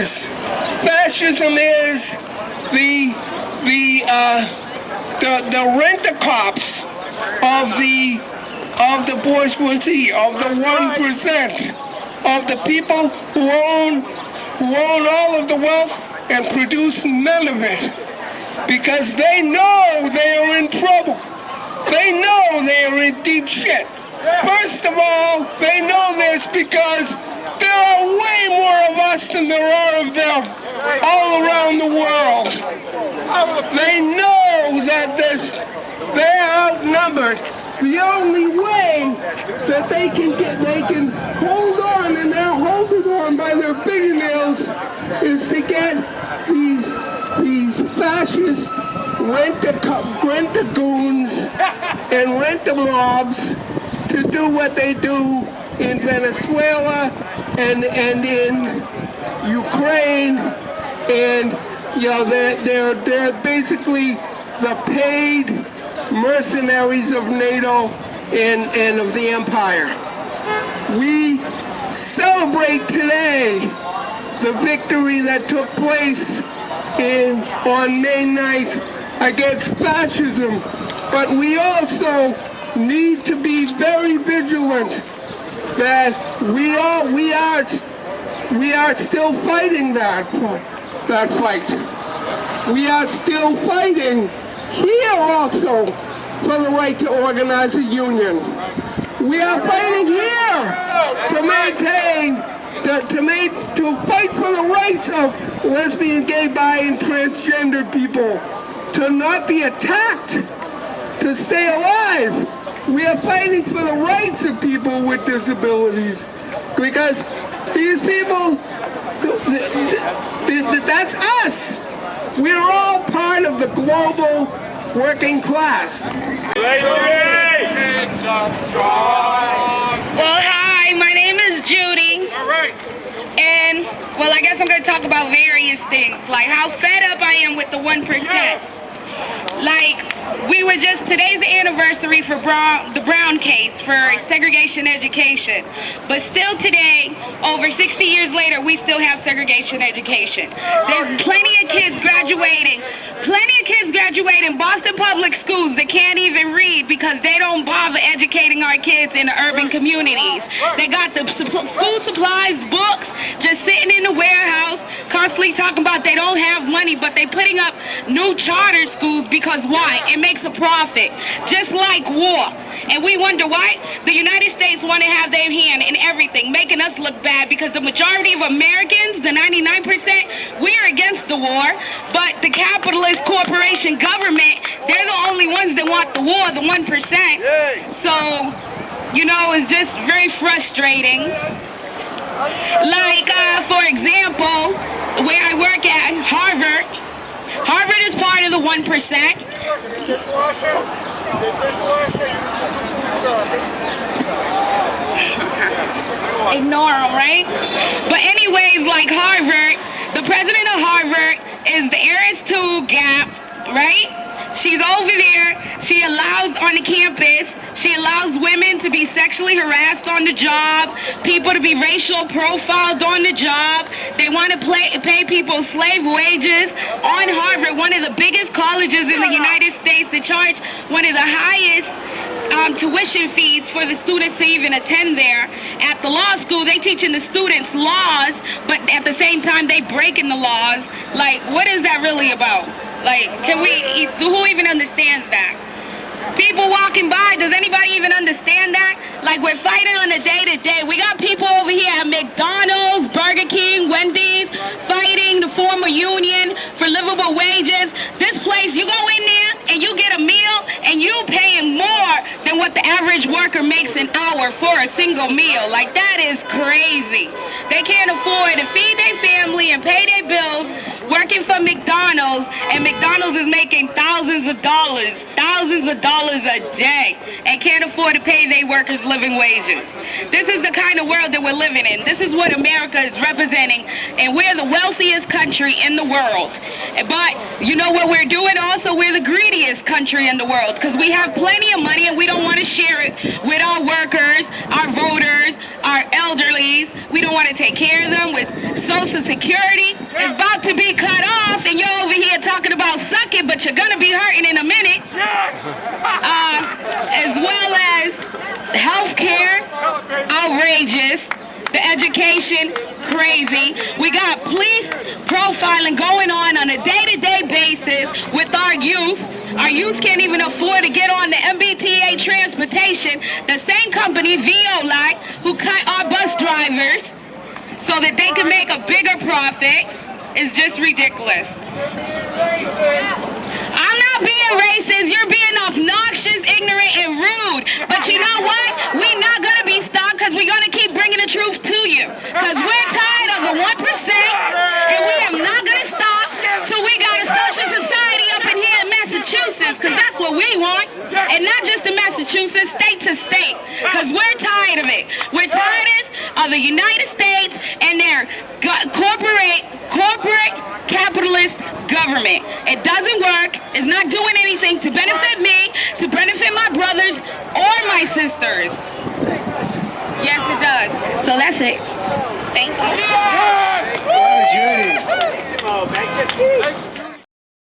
is. Fascism is the rent-a-cops of the bourgeoisie, of the 1%, of the people who own all of the wealth and produce none of it, because they know they are in trouble. They know they are in deep shit. First of all, they know this because there are way more of us than there are of them all around the world. They know that they're outnumbered. The only way that they can hold on, and they're holding on by their fingernails, is to get these fascist rent-a-goons and rent-a-mobs to do what they do in Venezuela and in Ukraine, and they're basically the paid mercenaries of NATO and of the empire. We celebrate today the victory that took place on May 9th against fascism, but we also need to be very vigilant that we are still fighting that fight. We are still fighting here also for the right to organize a union. We are fighting here to fight for the rights of lesbian, gay, bi, and transgender people to not be attacked, to stay alive. We are fighting for the rights of people with disabilities, because these people, that's us. We're all part of the global working class. Well, hi, my name is Judy. All right. And, well, I guess I'm going to talk about various things, like how fed up I am with the 1%. Yes. Like, today's the anniversary for the Brown case for segregation education. But still today, over 60 years later, we still have segregation education. There's plenty of kids graduating Boston public schools that can't even read because they don't bother educating our kids in the urban communities. They got the school supplies, books, just sitting in the warehouse, constantly talking about they don't have money, but they putting up new charter schools because why? It makes a profit, just like war. And we wonder why the United States want to have their hand in everything, making us look bad, because the majority of Americans, the 99%, we are against the war, but the capitalist corporation government, they're the only ones that want the war, the 1%. So, it's just very frustrating. Like, for example, where I work at, Harvard is part of the 1%. Ignore them, right? But anyways, like Harvard, the president of Harvard is the heiress to Gap, right? She's over there. She allows on the campus, she allows women to be sexually harassed on the job, people to be racial profiled on the job. They want to pay people slave wages on Harvard, one of the biggest colleges in the United States, to charge one of the highest tuition fees for the students to even attend there. At the law school, they teaching the students laws, but at the same time, they breaking the laws. Like, what is that really about? Like, who even understands that? People walking by, does anybody even understand that? Like, we're fighting on a day-to-day. We got people over here at McDonald's, Burger King, Wendy's, fighting to form a union for livable wages. This place, you go in there and you get a meal and you paying more than what the average worker makes an hour for a single meal. Like, that is crazy. They can't afford to feed their family and pay their bills working for McDonald's McDonald's, and McDonald's is making thousands of dollars a day, and can't afford to pay their workers living wages. This is the kind of world that we're living in. This is what America is representing, and we're the wealthiest country in the world. But you know what we're doing also? We're the greediest country in the world, because we have plenty of money and we don't want to share it with our workers, our voters, our elderlies. We don't want to take care of them with Social Security. It's about to be cut off, and you're over here talking about suck it, but you're gonna be hurting in a minute. As well as health care, outrageous. The education, crazy. We got police profiling going on a day-to-day basis with our youth. Our youth can't even afford to get on the MBTA transportation. The same company, Veolia, who cut our bus drivers so that they can make a bigger profit, is just ridiculous. I'm not being racist. You're being obnoxious, ignorant, and rude. But you know what? We're not going to be stopped, because we're going to keep bringing the truth to you. Because we're tired of the 1%, and we are not going to stop till we got a social society up in here in Massachusetts, because that's what we want. And not just in Massachusetts, state to state, because we're tired of it. We're tired of the United States and their corporate capitalist government. It doesn't work. It's not doing anything to benefit me, to benefit my brothers or my sisters. Yes, it does. So that's it. Thank you.